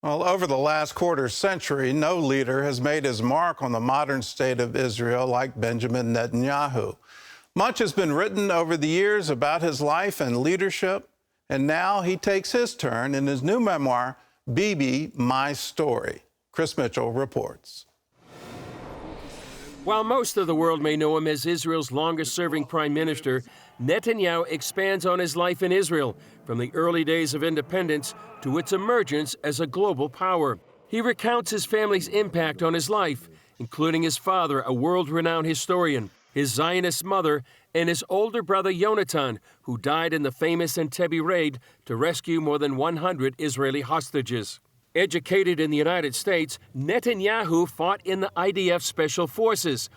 Well, over the last quarter century, no leader has made his mark on the modern state of Israel like Benjamin Netanyahu. Much has been written over the years about his life and leadership, and now he takes his turn in his new memoir, Bibi, My Story. Chris Mitchell reports. While most of the world may know him as Israel's longest-serving prime minister, Netanyahu expands on his life in Israel, from the early days of independence to its emergence as a global power. He recounts his family's impact on his life, including his father, a world-renowned historian, his Zionist mother, and his older brother Yonatan, who died in the famous Entebbe raid to rescue more than 100 Israeli hostages. Educated in the United States, Netanyahu fought in the IDF Special Forces.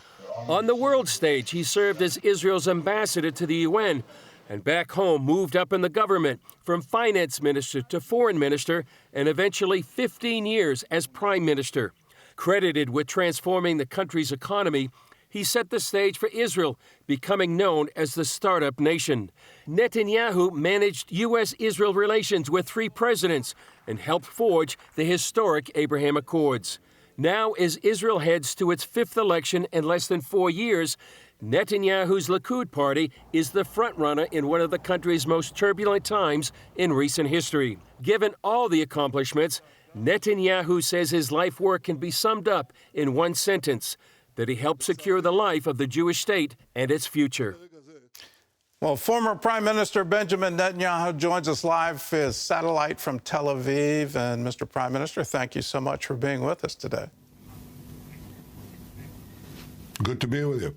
On the world stage, he served as Israel's ambassador to the UN, and back home moved up in the government from finance minister to foreign minister, and eventually 15 years as prime minister. Credited with transforming the country's economy, he set the stage for Israel, becoming known as the startup nation. Netanyahu managed U.S.-Israel relations with 3 presidents and helped forge the historic Abraham Accords. Now, as Israel heads to its 5th election in less than 4 years, Netanyahu's Likud party is the frontrunner in one of the country's most turbulent times in recent history. Given all the accomplishments, Netanyahu says his life work can be summed up in one sentence: that he helped secure the life of the Jewish state and its future. Well, former Prime Minister Benjamin Netanyahu joins us live via satellite from Tel Aviv. And Mr. Prime Minister, thank you so much for being with us today. Good to be with you.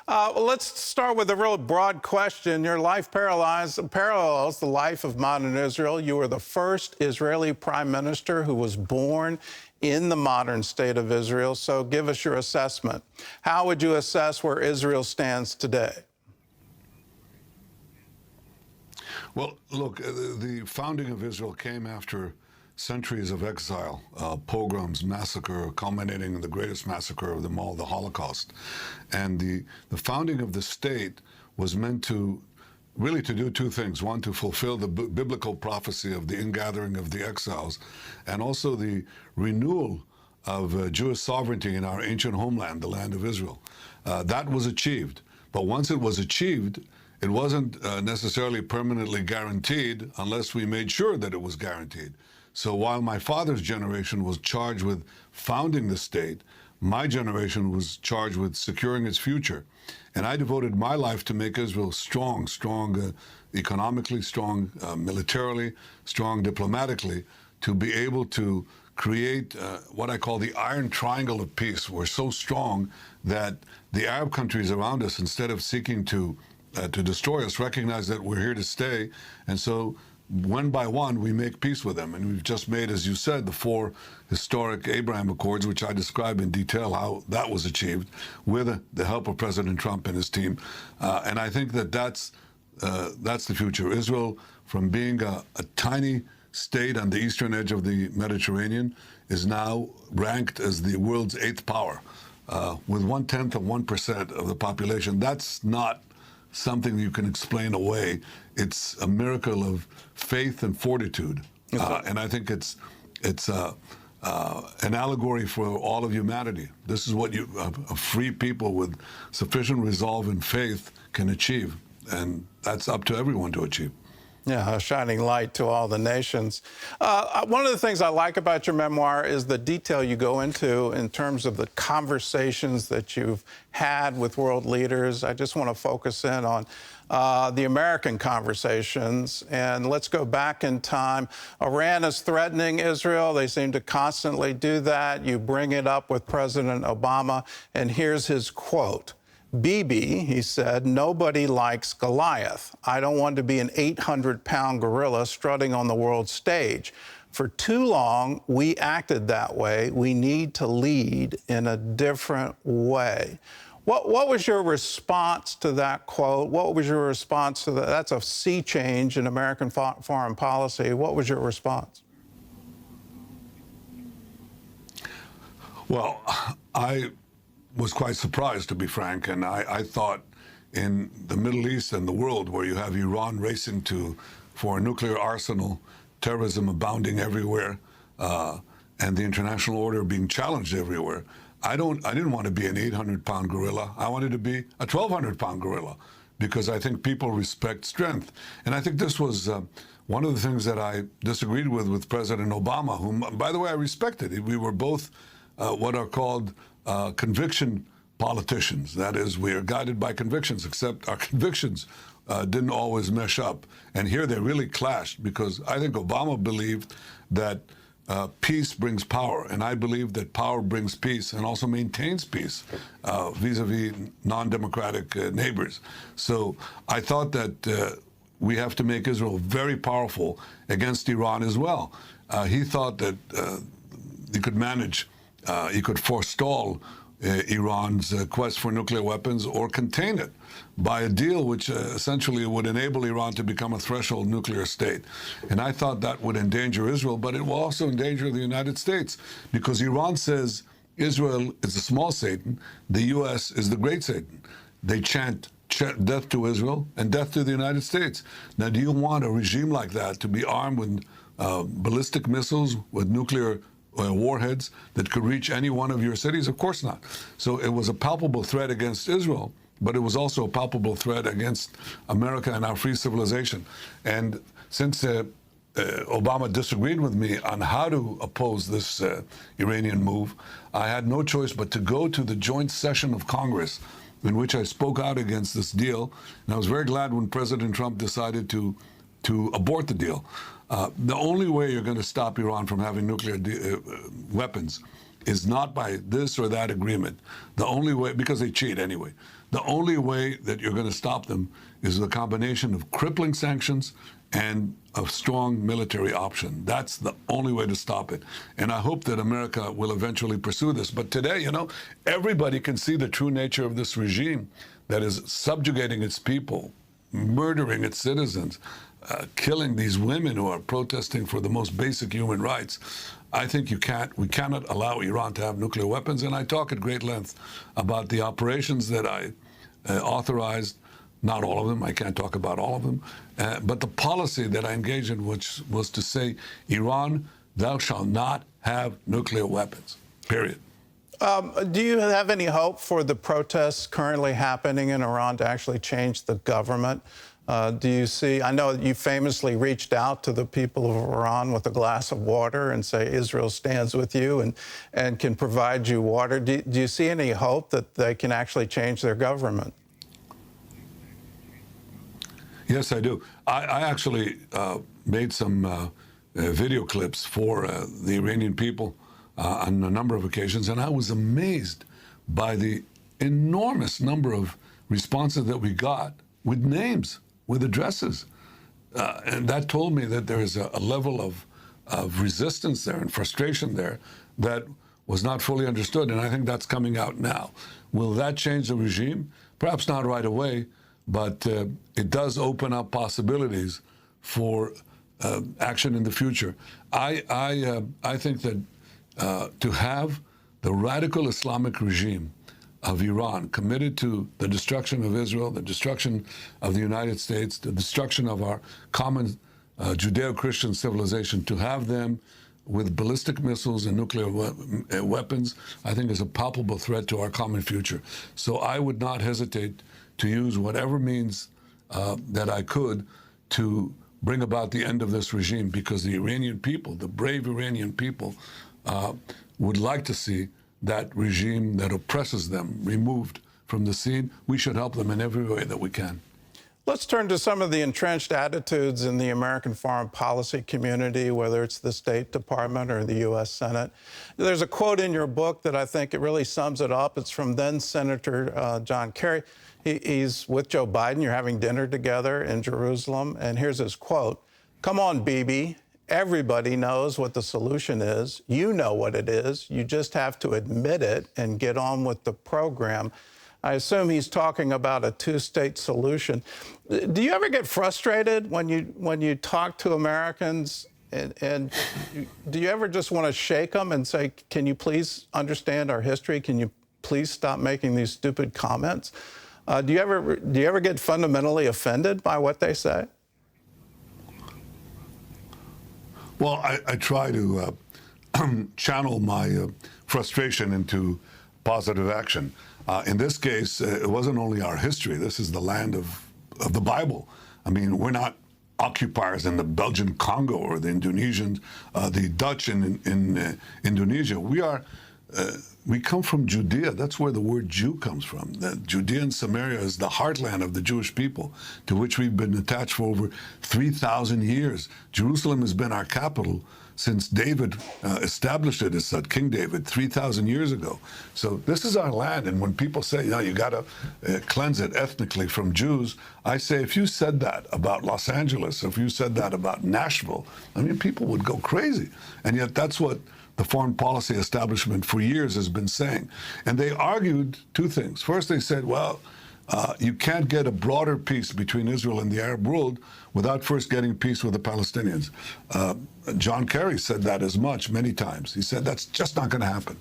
Well, let's start with a real broad question. Your life parallels the life of modern Israel. You were the first Israeli prime minister who was born in the modern state of Israel. So give us your assessment. How would you assess where Israel stands today? Well, look, the founding of Israel came after centuries of exile, pogroms, massacre, culminating in the greatest massacre of them all, the Holocaust. And the founding of the state was meant to really to do 2 things. One, to fulfill the biblical prophecy of the ingathering of the exiles, and also the renewal of Jewish sovereignty in our ancient homeland, the land of Israel. That was achieved. But once it was achieved, it wasn't necessarily permanently guaranteed unless we made sure that it was guaranteed. So while my father's generation was charged with founding the state, my generation was charged with securing its future. And I devoted my life to make Israel strong economically, strong militarily, strong diplomatically, to be able to create what I call the iron triangle of peace. We're so strong that the Arab countries around us, instead of seeking to destroy us, recognize that we're here to stay. And so one by one, we make peace with them. And we've just made, as you said, the 4 historic Abraham Accords, which I describe in detail how that was achieved with the help of President Trump and his team. And I think that that's the future. Israel, from being a tiny state on the eastern edge of the Mediterranean, is now ranked as the world's 8th power, with 1/10 of 1% of the population. That's not something you can explain away. It's a miracle of faith and fortitude. And I think it's an allegory for all of humanity. This is what a free people with sufficient resolve and faith can achieve. And that's up to everyone to achieve. Yeah, a shining light to all the nations. One of the things I like about your memoir is the detail you go into in terms of the conversations that you've had with world leaders. I just want to focus in on the American conversations. And let's go back in time. Iran is threatening Israel. They seem to constantly do that. You bring it up with President Obama, and here's his quote. Bibi, he said, nobody likes Goliath. I don't want to be an 800-pound gorilla strutting on the world stage. For too long, we acted that way. We need to lead in a different way. What was your response to that quote? What was your response to that? That's a sea change in American foreign policy. What was your response? Well, I was quite surprised, to be frank, and I thought in the Middle East and the world, where you have Iran racing for a nuclear arsenal, terrorism abounding everywhere, and the international order being challenged everywhere. I didn't want to be an 800-pound gorilla. I wanted to be a 1,200-pound gorilla, because I think people respect strength. And I think this was one of the things that I disagreed with President Obama, whom, by the way, I respected. We were both what are called conviction politicians. That is, we are guided by convictions, except our convictions didn't always mesh up. And here they really clashed, because I think Obama believed that peace brings power, and I believe that power brings peace and also maintains peace vis-a-vis non-democratic neighbors. So I thought that we have to make Israel very powerful against Iran as well. He thought that he could manage, he could forestall Iran's quest for nuclear weapons or contain it by a deal which essentially would enable Iran to become a threshold nuclear state. And I thought that would endanger Israel, but it will also endanger the United States, because Iran says Israel is the small Satan, the U.S. is the great Satan. They chant death to Israel and death to the United States. Now, do you want a regime like that to be armed with ballistic missiles, with nuclear warheads that could reach any one of your cities? Of course not. So it was a palpable threat against Israel, but it was also a palpable threat against America and our free civilization. And since Obama disagreed with me on how to oppose this Iranian move, I had no choice but to go to the joint session of Congress, in which I spoke out against this deal. And I was very glad when President Trump decided to abort the deal. The only way you're going to stop Iran from having nuclear weapons is not by this or that agreement. The only way, because they cheat anyway, the only way that you're going to stop them is the combination of crippling sanctions and a strong military option. That's the only way to stop it. And I hope that America will eventually pursue this. But today, you know, everybody can see the true nature of this regime that is subjugating its people, murdering its citizens, killing these women who are protesting for the most basic human rights. I think we cannot allow Iran to have nuclear weapons. And I talk at great length about the operations that I authorized. Not all of them, I can't talk about all of them, but the policy that I engaged in, which was to say, Iran, thou shalt not have nuclear weapons, period. Do you have any hope for the protests currently happening in Iran to actually change the government? Do you see, I know you famously reached out to the people of Iran with a glass of water and say Israel stands with you and can provide you water. Do you see any hope that they can actually change their government? Yes, I do. I actually made some video clips for the Iranian people on a number of occasions, and I was amazed by the enormous number of responses that we got with names, with addresses. And that told me that there is a level of resistance there and frustration there that was not fully understood, and I think that's coming out now. Will that change the regime? Perhaps not right away, but it does open up possibilities for action in the future. I think that to have the radical Islamic regime of Iran committed to the destruction of Israel, the destruction of the United States, the destruction of our common Judeo-Christian civilization, to have them with ballistic missiles and nuclear weapons, I think is a palpable threat to our common future. So I would not hesitate to use whatever means that I could to bring about the end of this regime, because the Iranian people, the brave Iranian people, would like to see that regime that oppresses them removed from the scene. We should help them in every way that we can. Let's turn to some of the entrenched attitudes in the American foreign policy community, whether it's the State Department or the U.S. Senate. There's a quote in your book that I think it really sums it up. It's from then Senator John Kerry. He's with Joe Biden. You're having dinner together in Jerusalem. And here's his quote. "Come on, Bibi. Everybody knows what the solution is. You know what it is. You just have to admit it and get on with the program." I assume he's talking about a two-state solution. Do you ever get frustrated when you talk to Americans, and do you ever just want to shake them and say, "Can you please understand our history? Can you please stop making these stupid comments"? Do you ever get fundamentally offended by what they say? Well, I try to channel my frustration into positive action. In this case, it wasn't only our history. This is the land of the Bible. I mean, we're not occupiers in the Belgian Congo or the Indonesians, the Dutch in Indonesia. We come from Judea. That's where the word Jew comes from. Judea and Samaria is the heartland of the Jewish people, to which we've been attached for over 3,000 years. Jerusalem has been our capital since David established it as King David 3,000 years ago. So this is our land, and when people say, you got to cleanse it ethnically from Jews, I say, if you said that about Los Angeles, if you said that about Nashville, I mean, people would go crazy. And yet that's what the foreign policy establishment for years has been saying. And they argued two things. First, they said, well, you can't get a broader peace between Israel and the Arab world without first getting peace with the Palestinians. John Kerry said that as much many times. He said that's just not going to happen.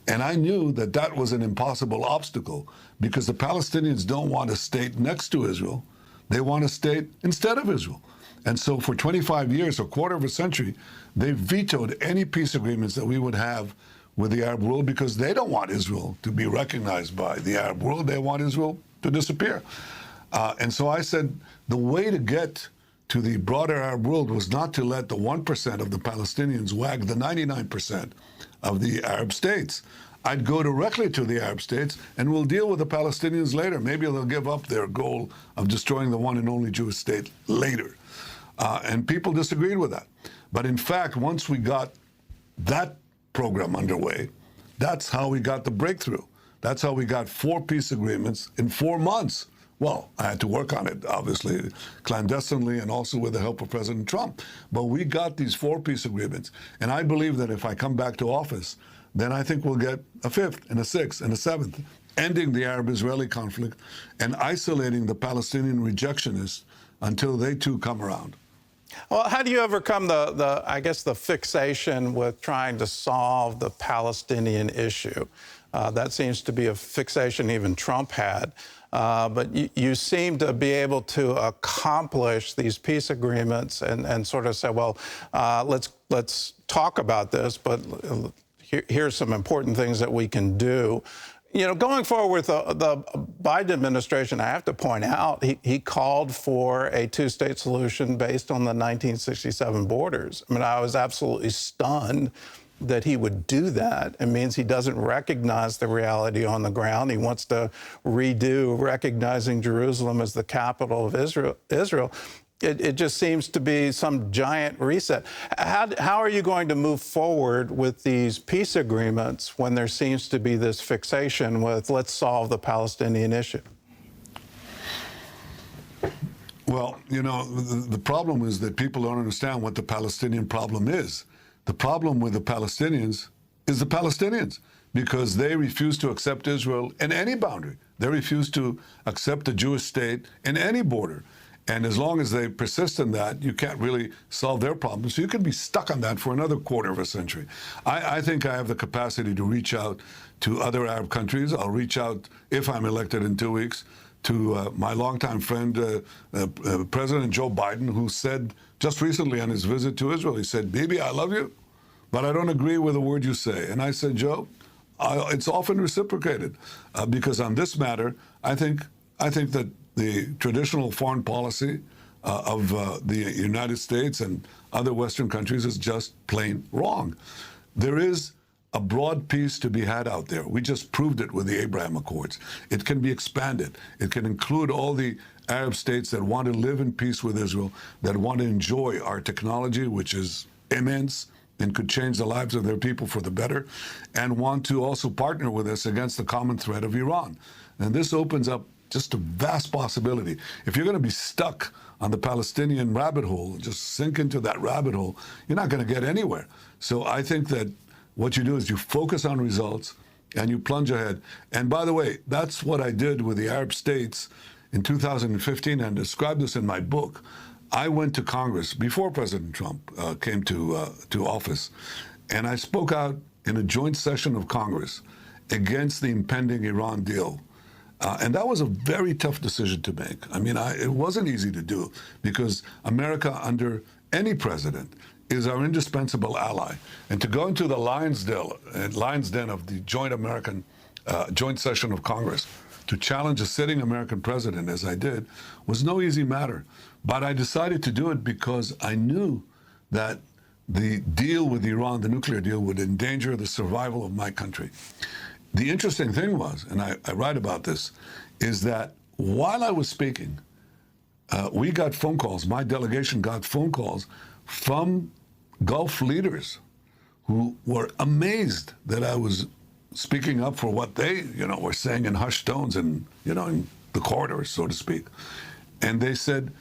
And I knew that that was an impossible obstacle because the Palestinians don't want a state next to Israel. They want a state instead of Israel. And so for 25 years, a quarter of a century, they vetoed any peace agreements that we would have with the Arab world because they don't want Israel to be recognized by the Arab world. They want Israel to disappear. And so I said the way to get to the broader Arab world was not to let the 1% of the Palestinians wag the 99% of the Arab states. I'd go directly to the Arab states and we'll deal with the Palestinians later. Maybe they'll give up their goal of destroying the one and only Jewish state later. And people disagreed with that. But in fact, once we got that program underway, that's how we got the breakthrough. That's how we got 4 peace agreements in 4 months. Well, I had to work on it, obviously, clandestinely and also with the help of President Trump. But we got these 4 peace agreements. And I believe that if I come back to office, then I think we'll get a 5th and a 6th and a 7th, ending the Arab-Israeli conflict and isolating the Palestinian rejectionists until they too come around. Well, how do you overcome the fixation with trying to solve the Palestinian issue? That seems to be a fixation even Trump had. But you seem to be able to accomplish these peace agreements and sort of say, well, let's talk about this, but here's some important things that we can do. You know, going forward with the Biden administration, I have to point out, he called for a 2-state solution based on the 1967 borders. I mean, I was absolutely stunned that he would do that. It means he doesn't recognize the reality on the ground. He wants to redo recognizing Jerusalem as the capital of Israel. It just seems to be some giant reset. How are you going to move forward with these peace agreements when there seems to be this fixation with let's solve the Palestinian issue? Well, you know, the problem is that people don't understand what the Palestinian problem is. The problem with the Palestinians is the Palestinians because they refuse to accept Israel in any boundary. They refuse to accept a Jewish state in any border. And as long as they persist in that, you can't really solve their problems. So you can be stuck on that for another quarter of a century. I think I have the capacity to reach out to other Arab countries. I'll reach out, if I'm elected in 2 weeks, to my longtime friend, President Joe Biden, who said just recently on his visit to Israel, he said, Bibi, I love you, but I don't agree with a word you say. And I said, Joe, it's often reciprocated because on this matter, I think that the traditional foreign policy of the United States and other Western countries is just plain wrong. There is a broad peace to be had out there. We just proved it with the Abraham Accords. It can be expanded. It can include all the Arab states that want to live in peace with Israel, that want to enjoy our technology, which is immense and could change the lives of their people for the better, and want to also partner with us against the common threat of Iran. And this opens up just a vast possibility. If you're going to be stuck on the Palestinian rabbit hole, just sink into that rabbit hole, you're not going to get anywhere. So I think that what you do is you focus on results and you plunge ahead. And by the way, that's what I did with the Arab states in 2015 and described this in my book. I went to Congress before President Trump came to office, and I spoke out in a joint session of Congress against the impending Iran deal. And that was a very tough decision to make. I mean, it wasn't easy to do because America, under any president, is our indispensable ally. And to go into the lion's den of the joint session of Congress to challenge a sitting American president, as I did, was no easy matter. But I decided to do it because I knew that the deal with Iran, the nuclear deal, would endanger the survival of my country. The interesting thing was, and I write about this, is that while I was speaking, we got phone calls, my delegation got phone calls from Gulf leaders who were amazed that I was speaking up for what they, were saying in hushed tones and, in the corridors, so to speak. And they said,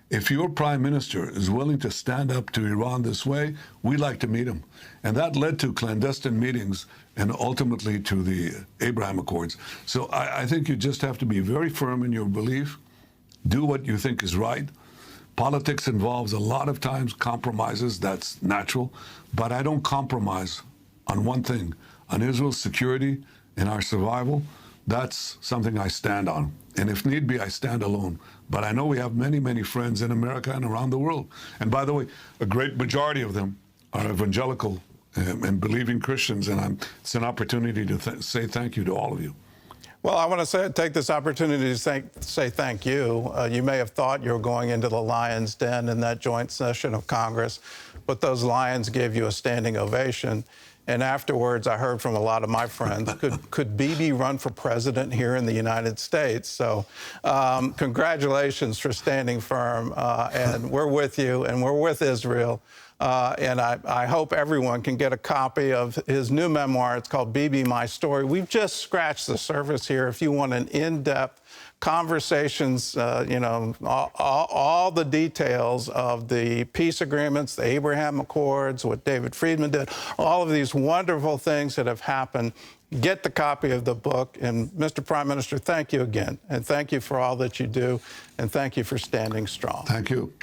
if your prime minister is willing to stand up to Iran this way, we'd like to meet him. And that led to clandestine meetings and ultimately to the Abraham Accords. So I think you just have to be very firm in your belief, do what you think is right. Politics involves a lot of times compromises, that's natural, but I don't compromise on one thing, on Israel's security and our survival. That's something I stand on. And if need be, I stand alone. But I know we have many, many friends in America and around the world. And by the way, a great majority of them are evangelical and believing Christians, and it's an opportunity to say thank you to all of you. Well, I want to take this opportunity to say thank you. You may have thought you were going into the lion's den in that joint session of Congress, but those lions gave you a standing ovation. And afterwards, I heard from a lot of my friends, could Bibi run for president here in the United States? So congratulations for standing firm. And we're with you, and we're with Israel. And I hope everyone can get a copy of his new memoir. It's called Bibi, My Story. We've just scratched the surface here. If you want an in-depth conversations, all the details of the peace agreements, the Abraham Accords, what David Friedman did, all of these wonderful things that have happened, get the copy of the book. And Mr. Prime Minister, thank you again. And thank you for all that you do. And thank you for standing strong. Thank you.